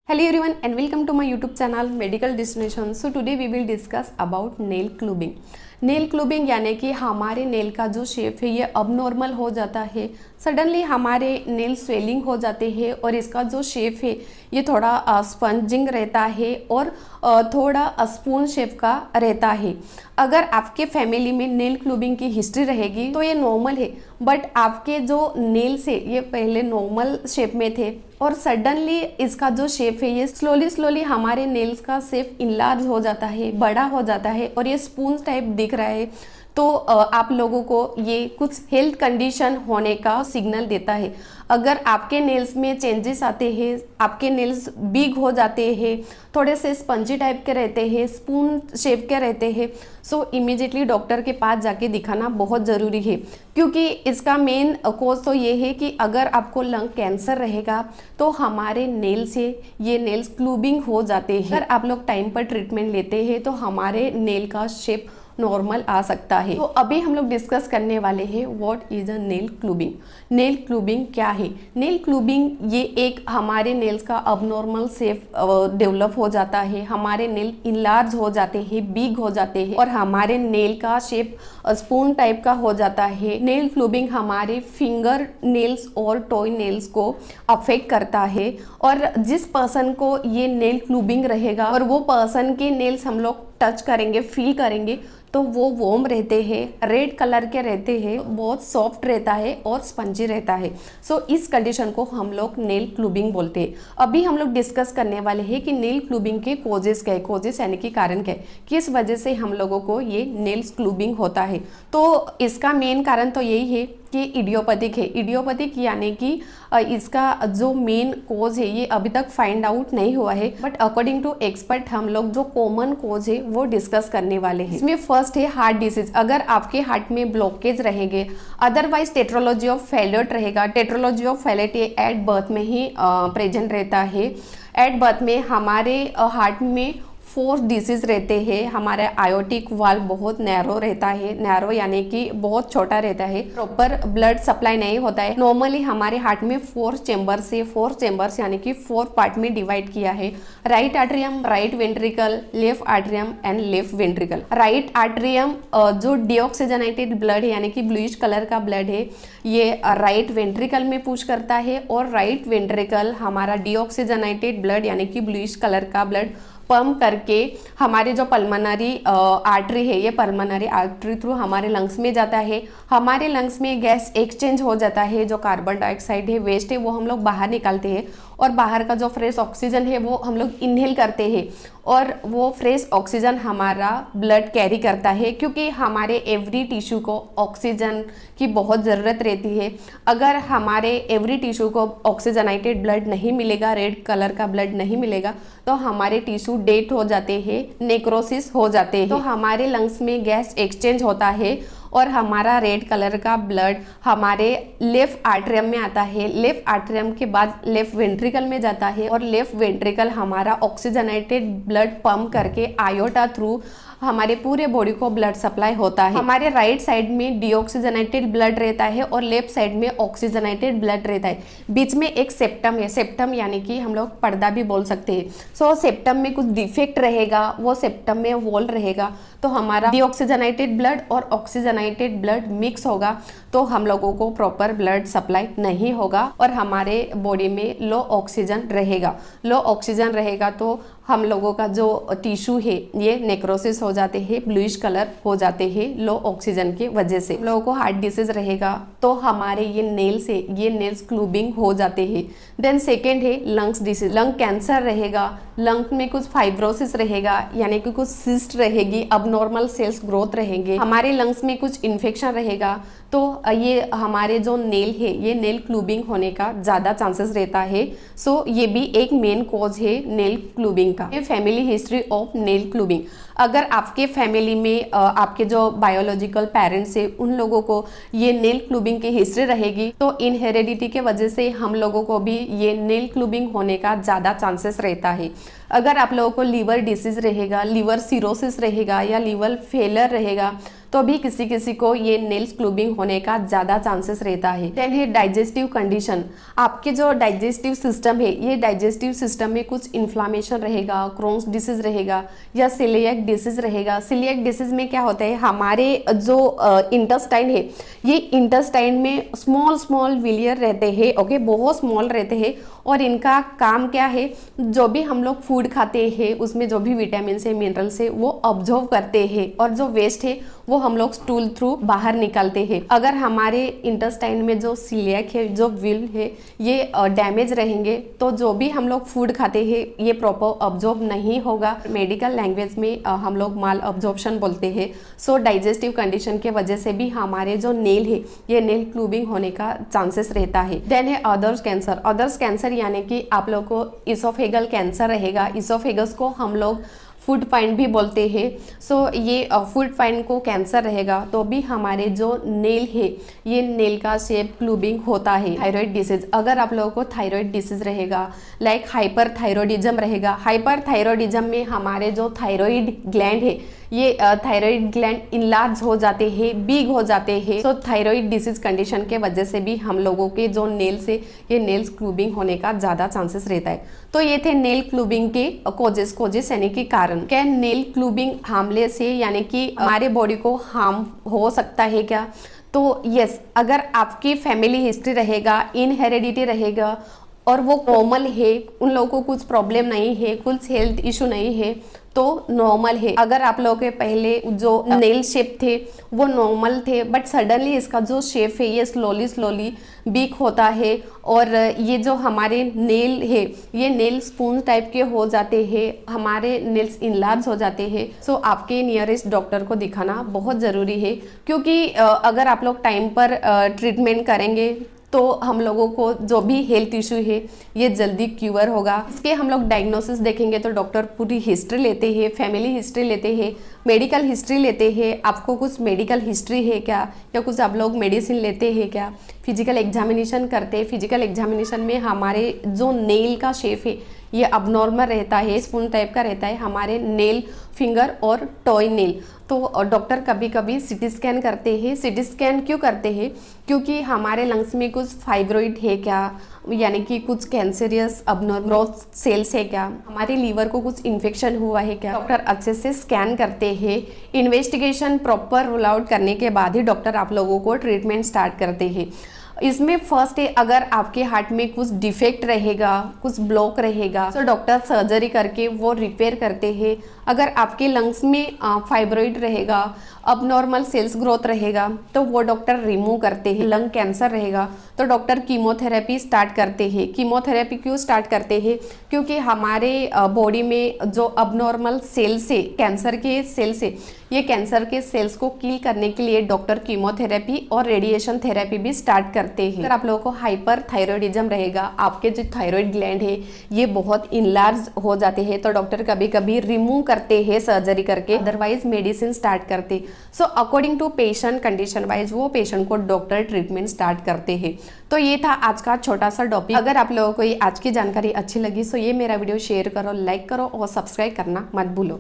Hello everyone and welcome to my YouTube channel Medical Destination. So today we will discuss about nail clubbing. Nail clubbing यानी कि हमारे nail का जो shape है ये अब नॉर्मल हो जाता है, सडनली हमारे नेल स्वेलिंग हो जाते हैं और इसका जो शेप है ये थोड़ा स्पंजिंग रहता है और थोड़ा स्पून शेप का रहता है। अगर आपके फैमिली में नेल क्लूबिंग की हिस्ट्री रहेगी तो ये नॉर्मल है, बट आपके जो नेल्स है ये पहले नॉर्मल शेप में थे और सडनली इसका जो शेप है ये स्लोली हमारे नेल्स का शेप इनलार्ज हो जाता है, बड़ा हो जाता है और ये स्पून टाइप दिख रहा है, तो आप लोगों को ये कुछ हेल्थ कंडीशन होने का सिग्नल देता है। अगर आपके नेल्स में चेंजेस आते हैं, आपके नेल्स बिग हो जाते हैं, थोड़े से स्पंजी टाइप के रहते हैं, स्पून शेप के रहते हैं, सो इमीडिएटली डॉक्टर के पास जाके दिखाना बहुत ज़रूरी है, क्योंकि इसका मेन कॉज तो ये है कि अगर आपको लंग कैंसर रहेगा तो हमारे नेल से ये नेल्स क्लूबिंग हो जाते हैं। अगर आप लोग टाइम पर ट्रीटमेंट लेते हैं तो हमारे नेल का शेप नॉर्मल आ सकता है। तो अभी हम लोग डिस्कस करने वाले हैं what is a nail clubbing. Nail clubbing क्या है? नेल क्लूबिंग ये एक हमारे नेल्स का अबनॉर्मल शेप डेवलप हो जाता है, हमारे नेल इनलार्ज हो जाते हैं, बिग हो जाते हैं और हमारे नेल का शेप स्पून टाइप का हो जाता है। नेल क्लूबिंग हमारे फिंगर नेल्स और टॉय नेल्स को अफेक्ट करता है और जिस पर्सन को ये नेल क्लूबिंग रहेगा और वो पर्सन के नेल्स हम लोग टच करेंगे, फील करेंगे, तो वो वॉर्म रहते हैं, रेड कलर के रहते हैं, बहुत सॉफ्ट रहता है और स्पंजी रहता है। सो इस कंडीशन को हम लोग नेल क्लूबिंग बोलते हैं। अभी हम लोग डिस्कस करने वाले हैं कि नेल क्लूबिंग के कोजेस क्या है, कोजेस यानी कि कारण क्या है, किस वजह से हम लोगों को ये नेल्स क्लूबिंग होता है। तो इसका मेन कारण तो यही है कि इडियोपैथिक है। इडियोपैथिक यानी कि इसका जो मेन कोज है ये अभी तक फाइंड आउट नहीं हुआ है, बट अकॉर्डिंग टू एक्सपर्ट हम लोग जो कॉमन कोज है वो डिस्कस करने वाले हैं। इसमें फर्स्ट है हार्ट डिसीज। अगर आपके हार्ट में ब्लॉकेज रहेंगे, अदरवाइज टेट्रोलॉजी ऑफ फेल्योर रहेगा। Tetralogy of failure at birth में ही प्रेजेंट रहता है। एट बर्थ में हमारे हार्ट में 4 डिसीज रहते हैं। हमारा आयोटिक वाल्व बहुत नैरो रहता है, नैरो यानी कि बहुत छोटा रहता है, प्रॉपर ब्लड सप्लाई नहीं होता है। नॉर्मली हमारे हार्ट में 4 चेंबर्स यानी कि 4 पार्ट में डिवाइड किया है। Right atrium, right ventricle, left atrium and left ventricle. Right atrium जो डीऑक्सीजनेटेड ब्लड है यानी कि ब्लूइश कलर का ब्लड है ये राइट वेंट्रिकल में पुश करता है और राइट वेंट्रिकल हमारा डीऑक्सीजनेटेड ब्लड यानी कि ब्लूइश कलर का ब्लड पंप करके हमारे जो पल्मोनरी आर्टरी है ये पल्मोनरी आर्टरी थ्रू हमारे लंग्स में जाता है। हमारे लंग्स में गैस एक्सचेंज हो जाता है, जो कार्बन डाइऑक्साइड है, वेस्ट है, वो हम लोग बाहर निकालते हैं और बाहर का जो फ्रेश ऑक्सीजन है वो हम लोग इनहेल करते हैं और वो फ्रेश ऑक्सीजन हमारा ब्लड कैरी करता है, क्योंकि हमारे एवरी टिश्यू को ऑक्सीजन की बहुत ज़रूरत रहती है। अगर हमारे एवरी टिश्यू को ऑक्सीजनेटेड ब्लड नहीं मिलेगा, रेड कलर का ब्लड नहीं मिलेगा, तो हमारे टिश्यू डेड हो जाते हैं, नेक्रोसिस हो जाते हैं। तो हमारे लंग्स में गैस एक्सचेंज होता है और हमारा रेड कलर का ब्लड हमारे लेफ्ट आर्टरियम में आता है। लेफ्ट आर्टरियम के बाद लेफ्ट वेंट्रिकल में जाता है और लेफ्ट वेंट्रिकल हमारा ऑक्सीजनेटेड ब्लड पंप करके आयोटा थ्रू हमारे पूरे बॉडी को ब्लड सप्लाई होता है। हमारे राइट साइड में डीऑक्सीजनेटेड ब्लड रहता है और लेफ्ट साइड में ऑक्सीजनेटेड ब्लड रहता है। बीच में एक सेप्टम है, सेप्टम यानी कि हम लोग पर्दा भी बोल सकते हैं। सो सेप्टम में कुछ डिफेक्ट रहेगा, वो सेप्टम में वॉल रहेगा, तो हमारा डीऑक्सीजनेटेड ब्लड और ऑक्सीजनेटेड ब्लड मिक्स होगा, तो हम लोगों को प्रॉपर ब्लड सप्लाई नहीं होगा और हमारे बॉडी में लो ऑक्सीजन रहेगा। लो ऑक्सीजन रहेगा तो हम लोगों का जो टिश्यू है ये नेक्रोसिस हो जाते हैं, ब्लूइश कलर हो जाते हैं लो ऑक्सीजन की वजह से। हम लोगों को हार्ट डिसीज रहेगा तो हमारे ये नेल्स है, ये नेल्स क्लूबिंग हो जाते हैं। देन सेकेंड है लंग्स डिसीज। लंग कैंसर रहेगा, लंग में कुछ फाइब्रोसिस रहेगा यानी कि कुछ सिस्ट रहेगी, अबनॉर्मल सेल्स ग्रोथ रहेंगे, हमारे लंग्स में कुछ इन्फेक्शन रहेगा, तो ये हमारे जो नेल है ये नेल क्लूबिंग होने का ज़्यादा चांसेस रहता है। सो ये भी एक मेन कॉज है नेल क्लूबिंग का। Family history of nail clubbing. अगर आपके फैमिली में आपके जो बायोलॉजिकल पेरेंट्स है उन लोगों को ये नेल क्लूबिंग की हिस्ट्री रहेगी, तो इन हेरेडिटी के वजह से हम लोगों को भी ये नेल क्लूबिंग होने का ज़्यादा चांसेस रहता है। अगर आप लोगों को लीवर डिसीज रहेगा, लीवर सिरोसिस रहेगा या लीवर फेलर रहेगा, तो भी किसी किसी को ये नेल्स क्लूबिंग होने का ज़्यादा चांसेस रहता है। देन है डाइजेस्टिव कंडीशन। आपके जो डाइजेस्टिव सिस्टम है, ये डाइजेस्टिव सिस्टम में कुछ इन्फ्लामेशन रहेगा, क्रोन्स डिसीज रहेगा या सीलिएक डिसीज रहेगा। सीलिएक डिसीज में क्या होता है, हमारे जो इंटेस्टाइन है, ये इंटेस्टाइन में स्मॉल स्मॉल विलियर रहते हैं, ओके, बहुत स्मॉल रहते हैं, और इनका काम क्या है, जो भी हम लोग फूड खाते हैं उसमें जो भी विटामिन है, मिनरल्स है, वो ऑब्जर्व करते हैं, और जो वेस्ट है वो हम लोग स्टूल थ्रू बाहर निकालते हैं। अगर हमारे इंटेस्टाइन में जो सीलिएक है, जो विल है, ये डैमेज रहेंगे तो जो भी हम लोग फूड खाते हैं ये प्रॉपर ऑब्जॉर्ब नहीं होगा। मेडिकल लैंग्वेज में हम लोग माल ऑब्जॉर्प्शन बोलते हैं। सो डाइजेस्टिव कंडीशन के वजह से भी हमारे जो नेल है, ये नेल क्लूबिंग होने का चांसेस रहता है। देन है अदर्स कैंसर। अदर्स कैंसर यानी कि आप लोग को इसोफेगल कैंसर रहेगा। इसोफेगस को हम लोग फूड पाइन भी बोलते हैं। सो ये फूड पाइन को कैंसर रहेगा तो भी हमारे जो नेल है, ये नेल का शेप क्लूबिंग होता है। थायराइड डिसीज, अगर आप लोगों को थायराइड डिसीज रहेगा, लाइक हाइपर थायरॉइडिज्म रहेगा। हाइपर थायरॉइडिज्म में हमारे जो थायराइड ग्लैंड है, ये थायराइड ग्लैंड इनलार्ज हो जाते हैं, बिग हो जाते हैं। सो थायराइड डिसीज कंडीशन के वजह से भी हम लोगों के जो नेल्स है, ये नेल्स क्लूबिंग होने का ज़्यादा चांसेस रहता है। तो ये थे नेल क्लूबिंग के कोजेस यानी कि कारण। क्या नेल क्लूबिंग हार्मलेस है, यानी कि हमारे बॉडी को हार्म हो सकता है क्या? तो यस, अगर आपकी फैमिली हिस्ट्री रहेगा, इनहेरिडिटी रहेगा और वो नॉर्मल है, उन लोगों को कुछ प्रॉब्लम नहीं है, कुछ हेल्थ इशू नहीं है, तो नॉर्मल है। अगर आप लोगों के पहले जो नेल शेप थे वो नॉर्मल थे, बट सडनली इसका जो शेप है ये स्लोली वीक होता है, और ये जो हमारे नेल है, ये नेल स्पून टाइप के हो जाते हैं, हमारे नेल्स इनलार्ज हो जाते हैं। सो आपके नियरेस्ट डॉक्टर को दिखाना बहुत ज़रूरी है, क्योंकि अगर आप लोग टाइम पर ट्रीटमेंट करेंगे तो हम लोगों को जो भी हेल्थ इशू है ये जल्दी क्यूर होगा। इसके हम लोग डायग्नोसिस देखेंगे तो डॉक्टर पूरी हिस्ट्री लेते हैं, फैमिली हिस्ट्री लेते हैं, मेडिकल हिस्ट्री लेते हैं। आपको कुछ मेडिकल हिस्ट्री है क्या, या कुछ आप लोग मेडिसिन लेते हैं क्या? फिजिकल एग्जामिनेशन करते हैं। फिजिकल एग्जामिनेशन में हमारे जो नेल का शेप है ये अबनॉर्मल रहता है, स्पून टाइप का रहता है, हमारे नेल, फिंगर और टॉय नेल। तो डॉक्टर कभी कभी सीटी स्कैन करते हैं। सीटी स्कैन क्यों करते हैं? क्योंकि हमारे लंग्स में कुछ फाइब्रॉइड है क्या, यानी कि कुछ कैंसरियस अबनॉर्मल सेल्स है क्या, हमारे लीवर को कुछ इन्फेक्शन हुआ है क्या। डॉक्टर अच्छे से स्कैन करते हैं। इन्वेस्टिगेशन प्रॉपर रूल आउट करने के बाद ही डॉक्टर आप लोगों को ट्रीटमेंट स्टार्ट करते हैं। इसमें फर्स्ट है, अगर आपके हार्ट में कुछ डिफेक्ट रहेगा, कुछ ब्लॉक रहेगा, तो डॉक्टर सर्जरी करके वो रिपेयर करते हैं। अगर आपके लंग्स में फाइब्रॉइड रहेगा, अबनॉर्मल सेल्स ग्रोथ रहेगा, तो वो डॉक्टर रिमूव करते हैं। लंग कैंसर रहेगा तो डॉक्टर कीमोथेरेपी स्टार्ट करते हैं। कीमोथेरेपी क्यों स्टार्ट करते हैं? क्योंकि हमारे बॉडी में जो अबनॉर्मल सेल्स है, कैंसर के सेल्स है, ये कैंसर के सेल्स को किल करने के लिए डॉक्टर कीमोथेरेपी और रेडिएशन थेरेपी भी स्टार्ट करते हैं। अगर आप लोगों को हाइपर थायरॉइडिज्म रहेगा, आपके जो थायराइड ग्लैंड है ये बहुत इनलार्ज हो जाते हैं, तो डॉक्टर कभी कभी रिमूव करते हैं सर्जरी करके, अदरवाइज मेडिसिन स्टार्ट करते। So according to patient condition wise वो पेशेंट को डॉक्टर ट्रीटमेंट स्टार्ट करते हैं। तो ये था आज का छोटा सा टॉपिक। अगर आप लोगों को ये आज की जानकारी अच्छी लगी तो ये मेरा वीडियो शेयर करो, लाइक करो और सब्सक्राइब करना मत भूलो।